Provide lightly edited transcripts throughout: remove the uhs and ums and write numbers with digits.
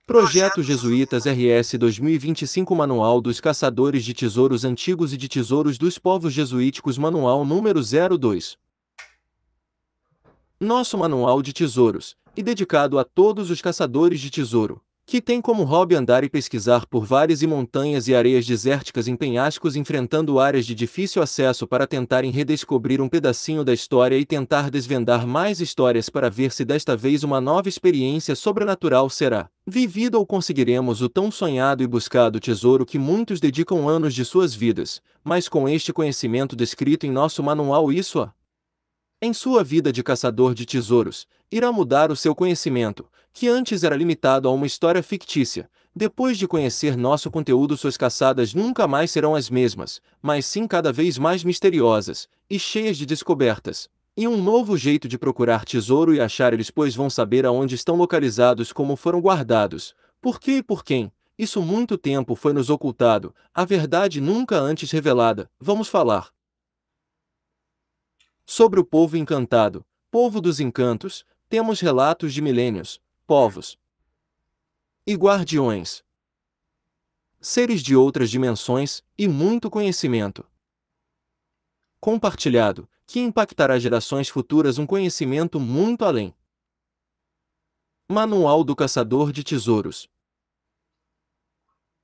Projeto Jesuítas RS 2025 Manual dos Caçadores de Tesouros Antigos e de Tesouros dos Povos Jesuíticos Manual número 02. Nosso manual de tesouros, e dedicado a todos os caçadores de tesouro, que têm como hobby andar e pesquisar por vales e montanhas e areias desérticas em penhascos enfrentando áreas de difícil acesso para tentarem redescobrir um pedacinho da história e tentar desvendar mais histórias para ver se desta vez uma nova experiência sobrenatural será vivida ou conseguiremos o tão sonhado e buscado tesouro que muitos dedicam anos de suas vidas, mas com este conhecimento descrito em nosso manual em sua vida de caçador de tesouros, irá mudar o seu conhecimento, que antes era limitado a uma história fictícia. Depois de conhecer nosso conteúdo, suas caçadas nunca mais serão as mesmas, mas sim cada vez mais misteriosas e cheias de descobertas. E um novo jeito de procurar tesouro e achar eles, pois vão saber aonde estão localizados, como foram guardados, por quê e por quem. Isso muito tempo foi nos ocultado, a verdade nunca antes revelada. Vamos falar sobre o povo encantado, povo dos encantos, temos relatos de milênios, povos e guardiões, seres de outras dimensões e muito conhecimento compartilhado, que impactará gerações futuras, um conhecimento muito além. Manual do Caçador de Tesouros.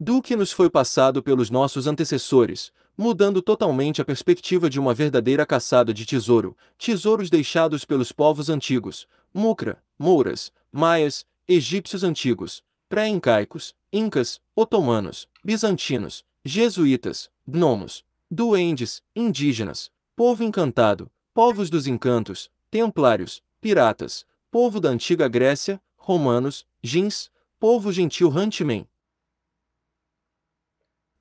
Do que nos foi passado pelos nossos antecessores, mudando totalmente a perspectiva de uma verdadeira caçada de tesouro, tesouros deixados pelos povos antigos, Mucra, Mouras, Maias, egípcios antigos, pré-incaicos, incas, otomanos, bizantinos, jesuítas, gnomos, duendes, indígenas, povo encantado, povos dos encantos, templários, piratas, povo da antiga Grécia, romanos, gens, povo gentil Huntsman.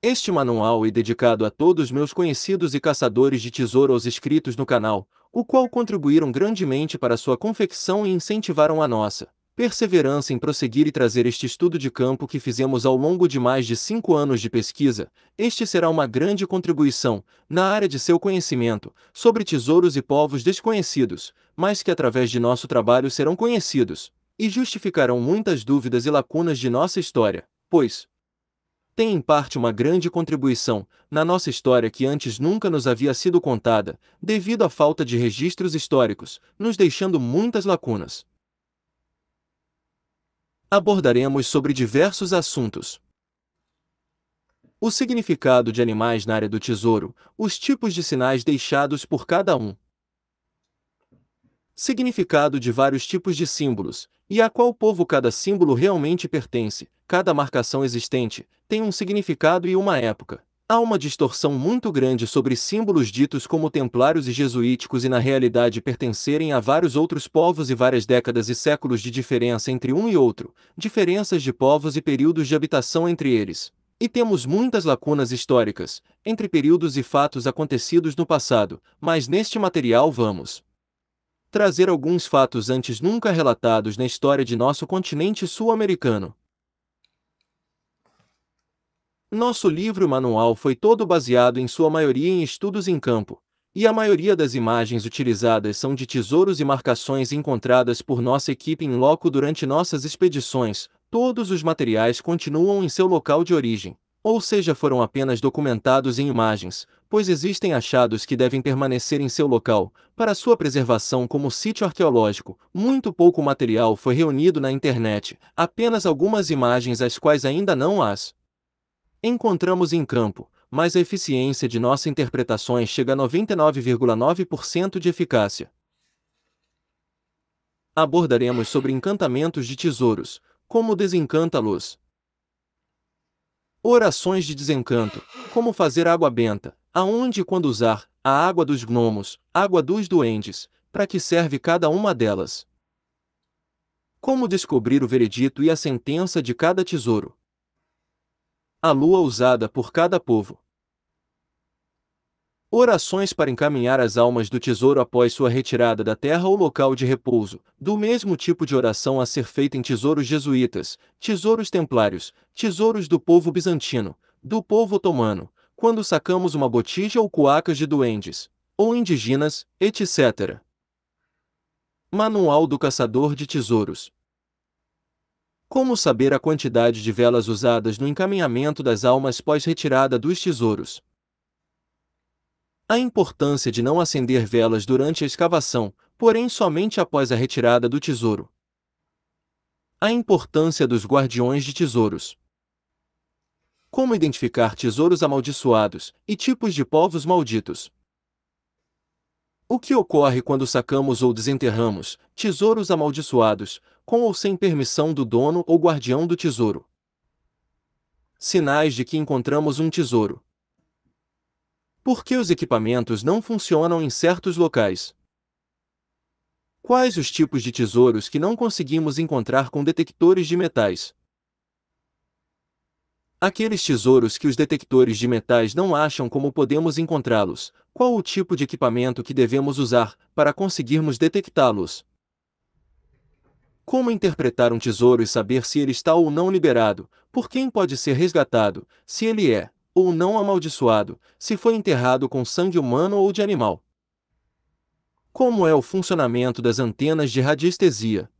Este manual é dedicado a todos meus conhecidos e caçadores de tesouro, aos inscritos no canal, o qual contribuíram grandemente para sua confecção e incentivaram a nossa perseverança em prosseguir e trazer este estudo de campo que fizemos ao longo de mais de 5 anos de pesquisa. Este será uma grande contribuição na área de seu conhecimento sobre tesouros e povos desconhecidos, mas que através de nosso trabalho serão conhecidos e justificarão muitas dúvidas e lacunas de nossa história, pois tem em parte uma grande contribuição na nossa história que antes nunca nos havia sido contada, devido à falta de registros históricos, nos deixando muitas lacunas. Abordaremos sobre diversos assuntos: o significado de animais na área do tesouro, os tipos de sinais deixados por cada um, significado de vários tipos de símbolos, e a qual povo cada símbolo realmente pertence. Cada marcação existente tem um significado e uma época. Há uma distorção muito grande sobre símbolos ditos como templários e jesuíticos e na realidade pertencerem a vários outros povos e várias décadas e séculos de diferença entre um e outro, diferenças de povos e períodos de habitação entre eles. E temos muitas lacunas históricas, entre períodos e fatos acontecidos no passado, mas neste material vamos trazer alguns fatos antes nunca relatados na história de nosso continente sul-americano. Nosso livro manual foi todo baseado em sua maioria em estudos em campo, e a maioria das imagens utilizadas são de tesouros e marcações encontradas por nossa equipe em loco durante nossas expedições. Todos os materiais continuam em seu local de origem, ou seja, foram apenas documentados em imagens, pois existem achados que devem permanecer em seu local, para sua preservação como sítio arqueológico. Muito pouco material foi reunido na internet, apenas algumas imagens as quais ainda não as encontramos em campo, mas a eficiência de nossas interpretações chega a 99,9% de eficácia. Abordaremos sobre encantamentos de tesouros, como desencanta-los. Orações de desencanto, como fazer água benta, aonde e quando usar, a água dos gnomos, água dos duendes, para que serve cada uma delas. Como descobrir o veredito e a sentença de cada tesouro. A lua usada por cada povo. Orações para encaminhar as almas do tesouro após sua retirada da terra ou local de repouso, do mesmo tipo de oração a ser feita em tesouros jesuítas, tesouros templários, tesouros do povo bizantino, do povo otomano, quando sacamos uma botija ou cuacas de duendes, ou indígenas, etc. Manual do Caçador de Tesouros. Como saber a quantidade de velas usadas no encaminhamento das almas pós-retirada dos tesouros? A importância de não acender velas durante a escavação, porém somente após a retirada do tesouro. A importância dos guardiões de tesouros. Como identificar tesouros amaldiçoados e tipos de povos malditos? O que ocorre quando sacamos ou desenterramos tesouros amaldiçoados, com ou sem permissão do dono ou guardião do tesouro? Sinais de que encontramos um tesouro. Por que os equipamentos não funcionam em certos locais? Quais os tipos de tesouros que não conseguimos encontrar com detectores de metais? Aqueles tesouros que os detectores de metais não acham, como podemos encontrá-los? Qual o tipo de equipamento que devemos usar para conseguirmos detectá-los? Como interpretar um tesouro e saber se ele está ou não liberado, por quem pode ser resgatado, se ele é ou não amaldiçoado, se foi enterrado com sangue humano ou de animal? Como é o funcionamento das antenas de radiestesia?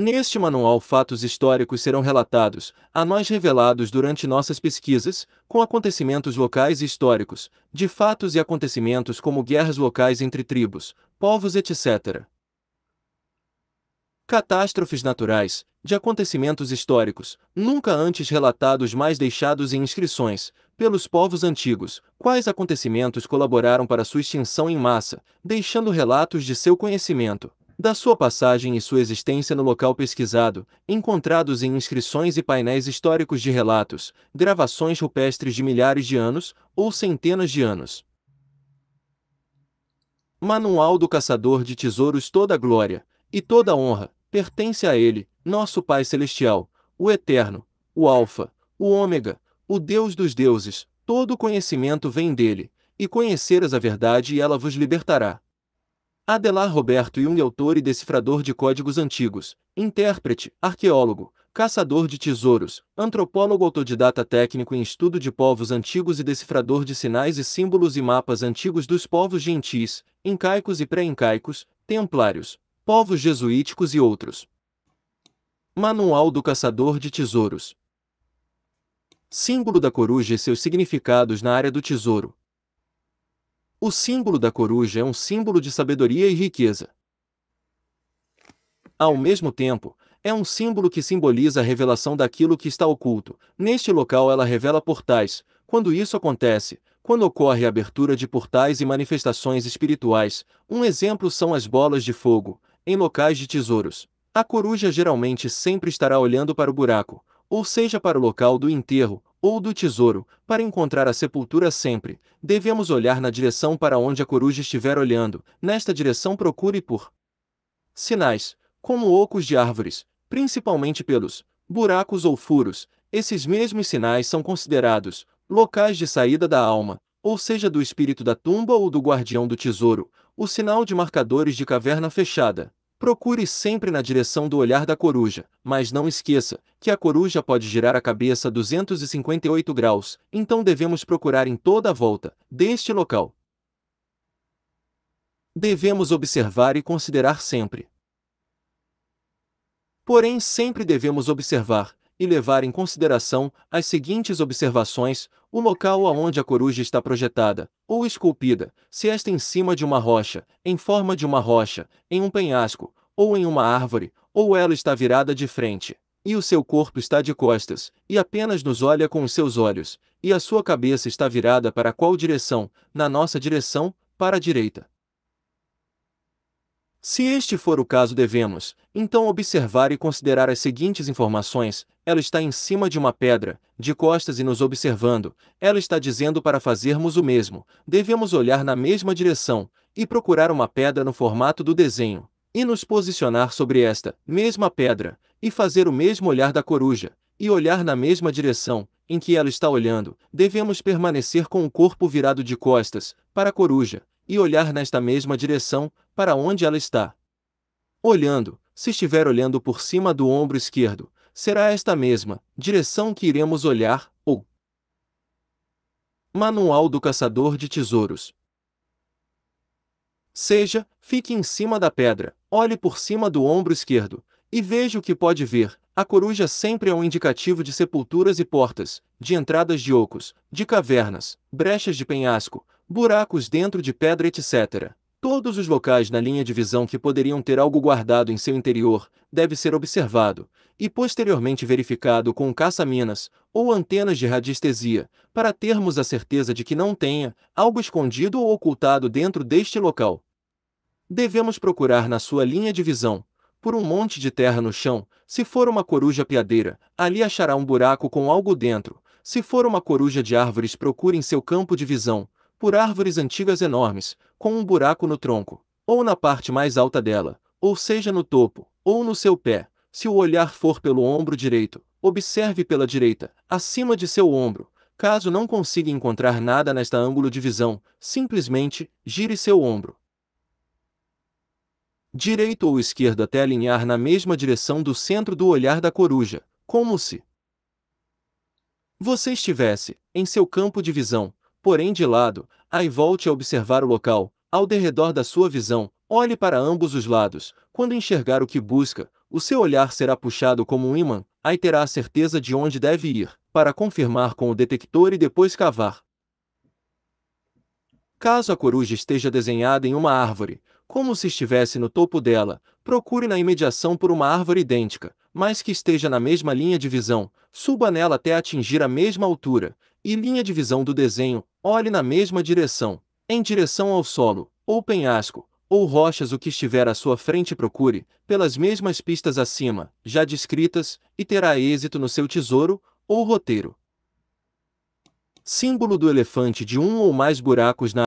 Neste manual, fatos históricos serão relatados, a nós revelados durante nossas pesquisas, com acontecimentos locais e históricos, de fatos e acontecimentos como guerras locais entre tribos, povos, etc. Catástrofes naturais, de acontecimentos históricos, nunca antes relatados mas deixados em inscrições, pelos povos antigos, quais acontecimentos colaboraram para sua extinção em massa, deixando relatos de seu conhecimento, da sua passagem e sua existência no local pesquisado, encontrados em inscrições e painéis históricos de relatos, gravações rupestres de milhares de anos, ou centenas de anos. Manual do Caçador de Tesouros. Toda a glória e toda a honra pertence a Ele, nosso Pai Celestial, o Eterno, o Alfa, o Ômega, o Deus dos deuses. Todo o conhecimento vem dele, e conhecereis a verdade e ela vos libertará. Adelar Roberto Jung, autor e decifrador de códigos antigos, intérprete, arqueólogo, caçador de tesouros, antropólogo autodidata, técnico em estudo de povos antigos e decifrador de sinais e símbolos e mapas antigos dos povos gentis, incaicos e pré-incaicos, templários, povos jesuíticos e outros. Manual do Caçador de Tesouros. Símbolo da coruja e seus significados na área do tesouro. O símbolo da coruja é um símbolo de sabedoria e riqueza. Ao mesmo tempo, é um símbolo que simboliza a revelação daquilo que está oculto. Neste local ela revela portais. Quando isso acontece, quando ocorre a abertura de portais e manifestações espirituais, um exemplo são as bolas de fogo, em locais de tesouros. A coruja geralmente sempre estará olhando para o buraco, ou seja, para o local do enterro, ou do tesouro, para encontrar a sepultura sempre. Devemos olhar na direção para onde a coruja estiver olhando. Nesta direção procure por sinais, como ocos de árvores, principalmente pelos buracos ou furos. Esses mesmos sinais são considerados locais de saída da alma, ou seja, do espírito da tumba ou do guardião do tesouro, o sinal de marcadores de caverna fechada. Procure sempre na direção do olhar da coruja, mas não esqueça que a coruja pode girar a cabeça 258 graus, então devemos procurar em toda a volta deste local. Devemos observar e considerar sempre. Porém, sempre devemos observar e levar em consideração as seguintes observações: o local aonde a coruja está projetada, ou esculpida, se esta em cima de uma rocha, em forma de uma rocha, em um penhasco, ou em uma árvore, ou ela está virada de frente, e o seu corpo está de costas, e apenas nos olha com os seus olhos, e a sua cabeça está virada para qual direção? Na nossa direção, para a direita. Se este for o caso, devemos, então, observar e considerar as seguintes informações: ela está em cima de uma pedra, de costas e nos observando, ela está dizendo para fazermos o mesmo, devemos olhar na mesma direção, e procurar uma pedra no formato do desenho, e nos posicionar sobre esta mesma pedra, e fazer o mesmo olhar da coruja, e olhar na mesma direção em que ela está olhando. Devemos permanecer com o corpo virado de costas para a coruja, e olhar nesta mesma direção, para onde ela está olhando. Se estiver olhando por cima do ombro esquerdo, será esta mesma direção que iremos olhar, ou Manual do Caçador de Tesouros. Seja, fique em cima da pedra, olhe por cima do ombro esquerdo, E veja o que pode ver. A coruja sempre é um indicativo de sepulturas e portas, de entradas de ocos, de cavernas, brechas de penhasco, buracos dentro de pedra, etc. Todos os locais na linha de visão que poderiam ter algo guardado em seu interior, deve ser observado, e posteriormente verificado com caça-minas, ou antenas de radiestesia, para termos a certeza de que não tenha algo escondido ou ocultado dentro deste local. Devemos procurar na sua linha de visão, por um monte de terra no chão. Se for uma coruja piadeira, ali achará um buraco com algo dentro. Se for uma coruja de árvores, procure em seu campo de visão, por árvores antigas enormes, com um buraco no tronco, ou na parte mais alta dela, ou seja no topo, ou no seu pé. Se o olhar for pelo ombro direito, observe pela direita, acima de seu ombro. Caso não consiga encontrar nada nesta ângulo de visão, simplesmente gire seu ombro direito ou esquerdo até alinhar na mesma direção do centro do olhar da coruja, como se você estivesse em seu campo de visão, porém de lado. Aí volte a observar o local, ao derredor da sua visão, olhe para ambos os lados. Quando enxergar o que busca, o seu olhar será puxado como um ímã, aí terá a certeza de onde deve ir, para confirmar com o detector e depois cavar. Caso a coruja esteja desenhada em uma árvore, como se estivesse no topo dela, procure na imediação por uma árvore idêntica, mas que esteja na mesma linha de visão. Suba nela até atingir a mesma altura, e linha de visão do desenho, olhe na mesma direção, em direção ao solo, ou penhasco, ou rochas, o que estiver à sua frente. Procure, pelas mesmas pistas acima, já descritas, e terá êxito no seu tesouro, ou roteiro. Símbolo do elefante de um ou mais buracos na